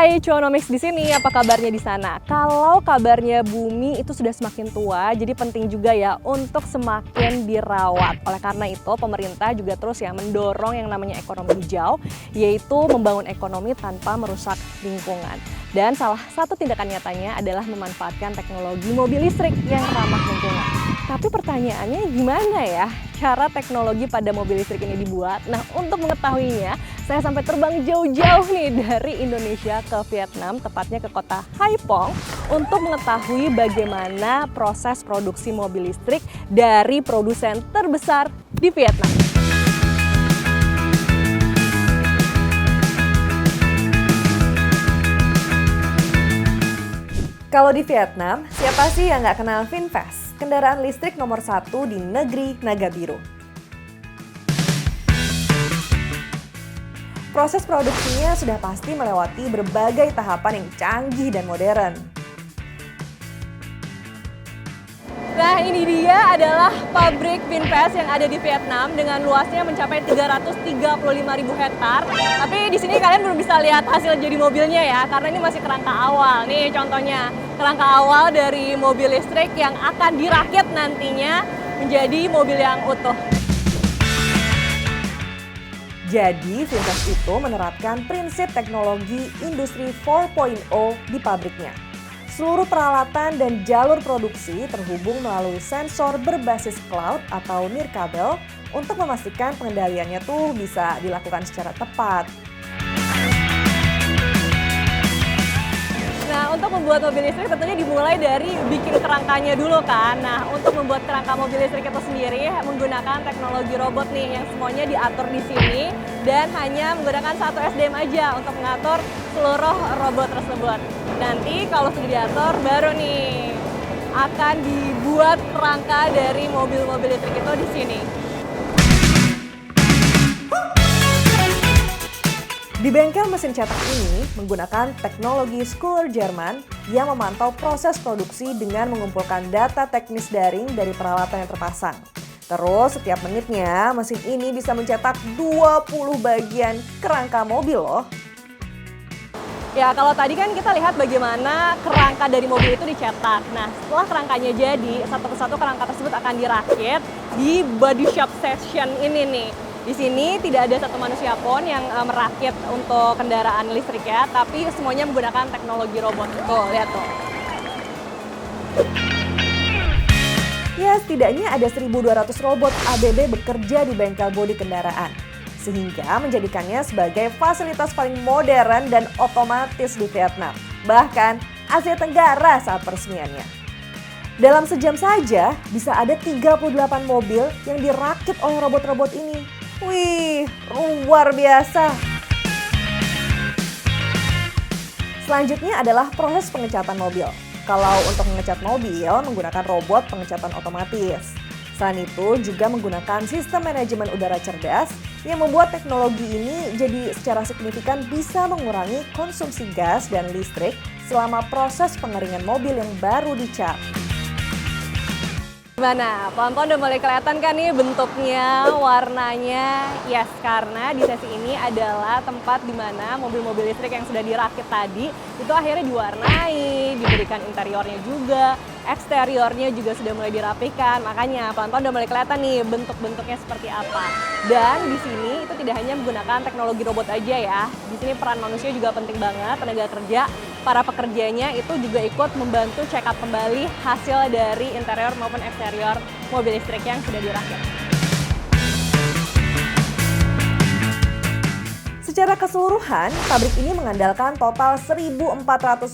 Hai Cuanomics di sini, apa kabarnya di sana? Kalau kabarnya bumi itu sudah semakin tua, jadi penting juga ya untuk semakin dirawat. Oleh karena itu, pemerintah juga terus ya mendorong yang namanya ekonomi hijau, yaitu membangun ekonomi tanpa merusak lingkungan. Dan salah satu tindakan nyatanya adalah memanfaatkan teknologi mobil listrik yang ramah lingkungan. Tapi pertanyaannya gimana ya cara teknologi pada mobil listrik ini dibuat? Nah, untuk mengetahuinya, saya sampai terbang jauh-jauh nih dari Indonesia ke Vietnam, tepatnya ke kota Haiphong, untuk mengetahui bagaimana proses produksi mobil listrik dari produsen terbesar di Vietnam. Kalau di Vietnam, siapa sih yang nggak kenal VinFast, kendaraan listrik nomor 1 di negeri Naga Biru. Proses produksinya sudah pasti melewati berbagai tahapan yang canggih dan modern. Nah, ini dia adalah pabrik VinFast yang ada di Vietnam dengan luasnya mencapai 335.000 hektar. Tapi di sini kalian belum bisa lihat hasil jadi mobilnya ya, karena ini masih kerangka awal. Nih contohnya, kerangka awal dari mobil listrik yang akan dirakit nantinya menjadi mobil yang utuh. Jadi, VinFast itu menerapkan prinsip teknologi industri 4.0 di pabriknya. Seluruh peralatan dan jalur produksi terhubung melalui sensor berbasis cloud atau nirkabel untuk memastikan pengendaliannya tuh bisa dilakukan secara tepat. Nah, untuk membuat mobil listrik tentunya dimulai dari bikin kerangkanya dulu kan. Nah, untuk membuat kerangka mobil listrik itu sendiri menggunakan teknologi robot nih yang semuanya diatur di sini dan hanya menggunakan satu SDM aja untuk mengatur seluruh robot tersebut. Nanti kalau sudah diatur baru nih akan dibuat kerangka dari mobil-mobil listrik itu di sini. Di bengkel mesin cetak ini menggunakan teknologi Schuler Jerman yang memantau proses produksi dengan mengumpulkan data teknis daring dari peralatan yang terpasang. Terus setiap menitnya mesin ini bisa mencetak 20 bagian kerangka mobil loh. Ya, kalau tadi kan kita lihat bagaimana kerangka dari mobil itu dicetak. Nah, setelah kerangkanya jadi, satu persatu kerangka tersebut akan dirakit di body shop session ini nih. Di sini tidak ada satu manusia pun yang merakit untuk kendaraan listrik ya, tapi semuanya menggunakan teknologi robot. Tuh, lihat tuh. Ya, setidaknya ada 1.200 robot ABB bekerja di bengkel bodi kendaraan. Sehingga menjadikannya sebagai fasilitas paling modern dan otomatis di Vietnam. Bahkan Asia Tenggara saat peresmiannya. Dalam sejam saja bisa ada 38 mobil yang dirakit oleh robot-robot ini. Wih, luar biasa. Selanjutnya adalah proses pengecatan mobil. Kalau untuk mengecat mobil menggunakan robot pengecatan otomatis. Selain itu juga menggunakan sistem manajemen udara cerdas yang membuat teknologi ini jadi secara signifikan bisa mengurangi konsumsi gas dan listrik selama proses pengeringan mobil yang baru dicat. Gimana? Pelan-pelan udah mulai kelihatan kan nih bentuknya, warnanya? Yes, karena di sesi ini adalah tempat di mana mobil-mobil listrik yang sudah dirakit tadi itu akhirnya diwarnai, diberikan interiornya juga, eksteriornya juga sudah mulai dirapikan. Makanya pelan-pelan udah mulai kelihatan nih bentuk-bentuknya seperti apa. Dan di sini itu tidak hanya menggunakan teknologi robot aja ya. Di sini peran manusia juga penting banget, tenaga kerja. Para pekerjanya itu juga ikut membantu check up kembali hasil dari interior maupun eksterior mobil listrik yang sudah dirakit. Secara keseluruhan, pabrik ini mengandalkan total 1.400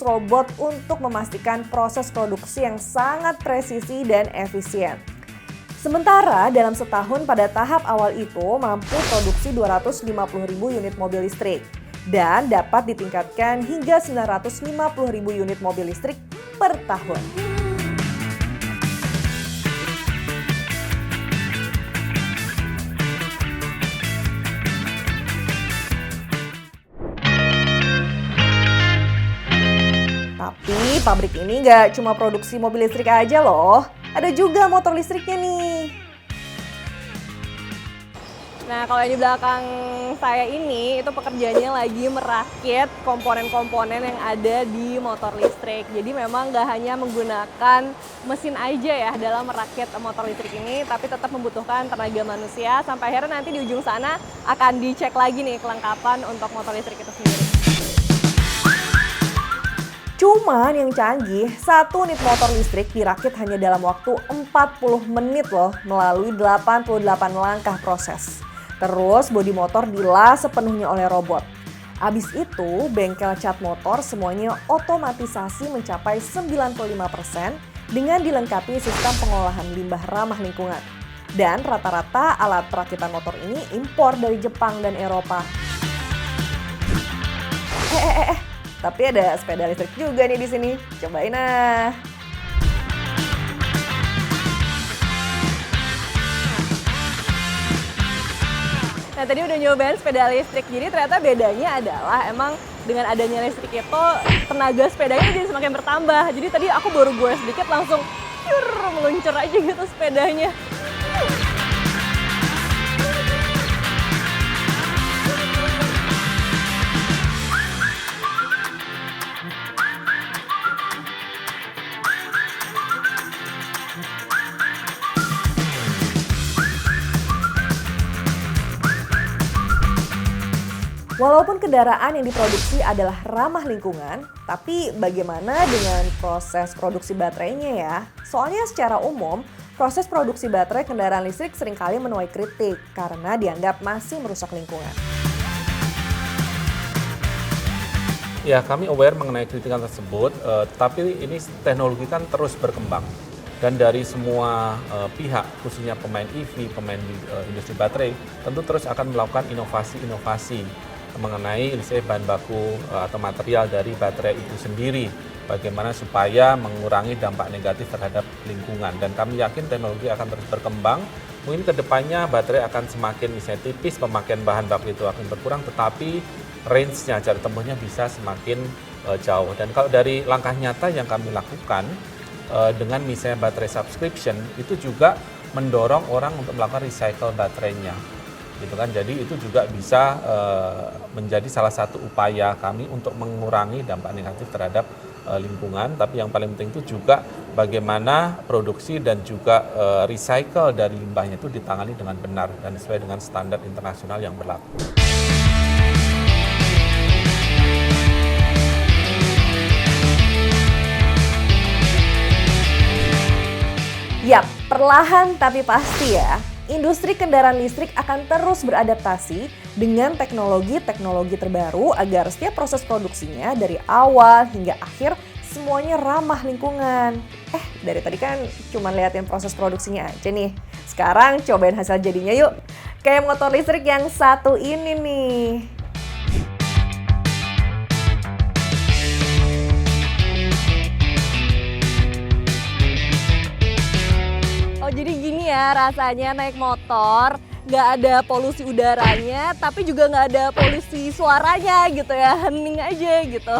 robot untuk memastikan proses produksi yang sangat presisi dan efisien. Sementara dalam setahun pada tahap awal itu mampu produksi 250.000 unit mobil listrik. Dan dapat ditingkatkan hingga 950.000 unit mobil listrik per tahun. Tapi pabrik ini nggak cuma produksi mobil listrik aja loh, ada juga motor listriknya nih. Nah, kalau yang di belakang saya ini, itu pekerjaannya lagi merakit komponen-komponen yang ada di motor listrik. Jadi memang nggak hanya menggunakan mesin aja ya dalam merakit motor listrik ini, tapi tetap membutuhkan tenaga manusia. Sampai akhirnya nanti di ujung sana akan dicek lagi nih kelengkapan untuk motor listrik itu sendiri. Cuman yang canggih, satu unit motor listrik dirakit hanya dalam waktu 40 menit loh melalui 88 langkah proses. Terus bodi motor dilas sepenuhnya oleh robot. Abis itu bengkel cat motor semuanya otomatisasi mencapai 95% dengan dilengkapi sistem pengolahan limbah ramah lingkungan. Dan rata-rata alat perakitan motor ini impor dari Jepang dan Eropa. Tapi ada sepeda listrik juga nih di sini. Cobain ah. Nah, tadi udah nyobain sepeda listrik, jadi ternyata bedanya adalah emang dengan adanya listrik itu tenaga sepedanya jadi semakin bertambah. Jadi tadi aku baru goes sedikit langsung meluncur aja gitu sepedanya. Walaupun kendaraan yang diproduksi adalah ramah lingkungan, tapi bagaimana dengan proses produksi baterainya ya? Soalnya secara umum, proses produksi baterai kendaraan listrik seringkali menuai kritik karena dianggap masih merusak lingkungan. Ya, kami aware mengenai kritikan tersebut, tapi ini teknologi kan terus berkembang. Dan dari semua pihak, khususnya pemain EV, pemain industri baterai, tentu terus akan melakukan inovasi-inovasi mengenai bahan baku atau material dari baterai itu sendiri. Bagaimana supaya mengurangi dampak negatif terhadap lingkungan. Dan kami yakin teknologi akan terus berkembang. Mungkin kedepannya baterai akan semakin misalnya tipis, pemakaian bahan baku itu akan berkurang, tetapi range-nya, jarak tempuhnya bisa semakin jauh. Dan kalau dari langkah nyata yang kami lakukan, dengan misalnya baterai subscription, itu juga mendorong orang untuk melakukan recycle baterainya. Gitu kan, jadi itu juga bisa menjadi salah satu upaya kami untuk mengurangi dampak negatif terhadap lingkungan. Tapi yang paling penting itu juga bagaimana produksi dan juga recycle dari limbahnya itu ditangani dengan benar dan sesuai dengan standar internasional yang berlaku. Yap, perlahan tapi pasti ya. Industri kendaraan listrik akan terus beradaptasi dengan teknologi-teknologi terbaru agar setiap proses produksinya dari awal hingga akhir semuanya ramah lingkungan. Dari tadi kan cuma liatin proses produksinya aja nih. Sekarang cobain hasil jadinya yuk. Kayak motor listrik yang satu ini nih. Jadi gini ya rasanya naik motor, nggak ada polusi udaranya, tapi juga nggak ada polusi suaranya gitu ya, hening aja gitu.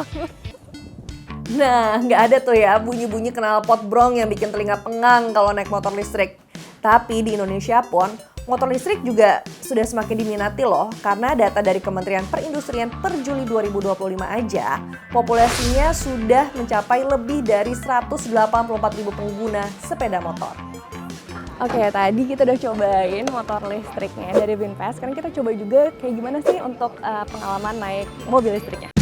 Nah, nggak ada tuh ya bunyi-bunyi knalpot brong yang bikin telinga pengang kalau naik motor listrik. Tapi di Indonesia pun, motor listrik juga sudah semakin diminati loh, karena data dari Kementerian Perindustrian per Juli 2025 aja, populasinya sudah mencapai lebih dari 184.000 pengguna sepeda motor. Oke, tadi kita udah cobain motor listriknya dari Vinfast. Sekarang kita coba juga kayak gimana sih untuk pengalaman naik mobil listriknya.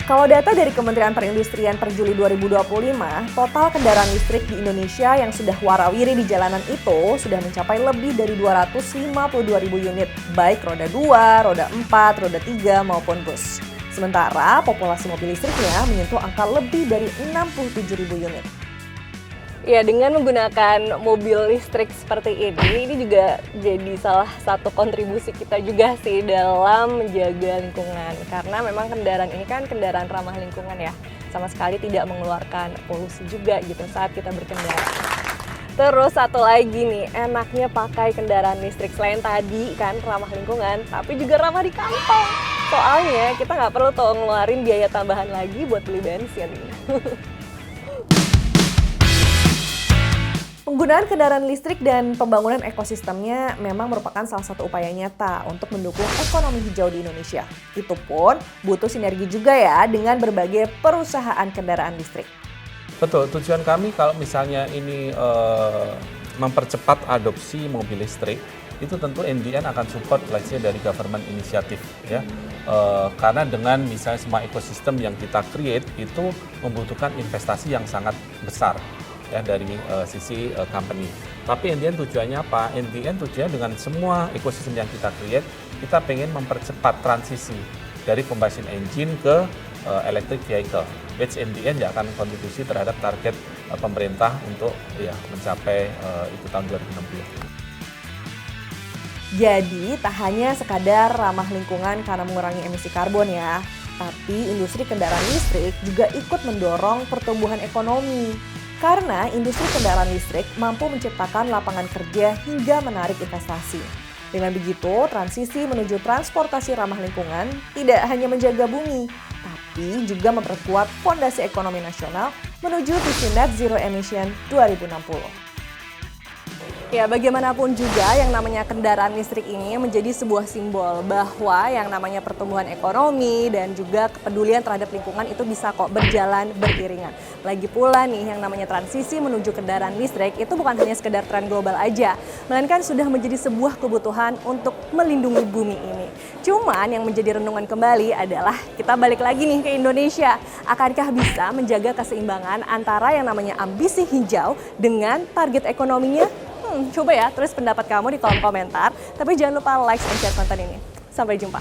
Kalau data dari Kementerian Perindustrian per Juli 2025, total kendaraan listrik di Indonesia yang sudah warawiri di jalanan itu sudah mencapai lebih dari 252.000 unit, baik roda 2, roda 4, roda 3 maupun bus. Sementara populasi mobil listriknya menyentuh angka lebih dari 67.000 unit. Ya, dengan menggunakan mobil listrik seperti ini juga jadi salah satu kontribusi kita juga sih dalam menjaga lingkungan. Karena memang kendaraan ini kan kendaraan ramah lingkungan ya, sama sekali tidak mengeluarkan polusi juga gitu saat kita berkendara. Terus satu lagi nih, enaknya pakai kendaraan listrik selain tadi kan ramah lingkungan, tapi juga ramah di kantong. Soalnya kita nggak perlu tuh ngeluarin biaya tambahan lagi buat beli bensin. Penggunaan kendaraan listrik dan pembangunan ekosistemnya memang merupakan salah satu upaya nyata untuk mendukung ekonomi hijau di Indonesia. Itu pun butuh sinergi juga ya dengan berbagai perusahaan kendaraan listrik. Betul, tujuan kami kalau misalnya ini mempercepat adopsi mobil listrik, itu tentu NDN akan support let's say dari government inisiatif ya. Karena dengan misalnya semua ekosistem yang kita create itu membutuhkan investasi yang sangat besar ya dari sisi company. Tapi NDN tujuannya apa? NDN tujuannya dengan semua ekosistem yang kita create, kita pengen mempercepat transisi dari combustion engine ke electric vehicle. Which NDN ya akan kontribusi terhadap target pemerintah untuk ya mencapai itu tahun 2060. Jadi tak hanya sekadar ramah lingkungan karena mengurangi emisi karbon ya, tapi industri kendaraan listrik juga ikut mendorong pertumbuhan ekonomi. Karena industri kendaraan listrik mampu menciptakan lapangan kerja hingga menarik investasi. Dengan begitu, transisi menuju transportasi ramah lingkungan tidak hanya menjaga bumi, tapi juga memperkuat fondasi ekonomi nasional menuju visi net zero emission 2060. Ya, bagaimanapun juga yang namanya kendaraan listrik ini menjadi sebuah simbol bahwa yang namanya pertumbuhan ekonomi dan juga kepedulian terhadap lingkungan itu bisa kok berjalan beriringan. Lagi pula nih yang namanya transisi menuju kendaraan listrik itu bukan hanya sekedar tren global aja, melainkan sudah menjadi sebuah kebutuhan untuk melindungi bumi ini. Cuman yang menjadi renungan kembali adalah kita balik lagi nih ke Indonesia. Akankah bisa menjaga keseimbangan antara yang namanya ambisi hijau dengan target ekonominya? Coba ya tulis pendapat kamu di kolom komentar, tapi jangan lupa like dan share konten ini. Sampai jumpa.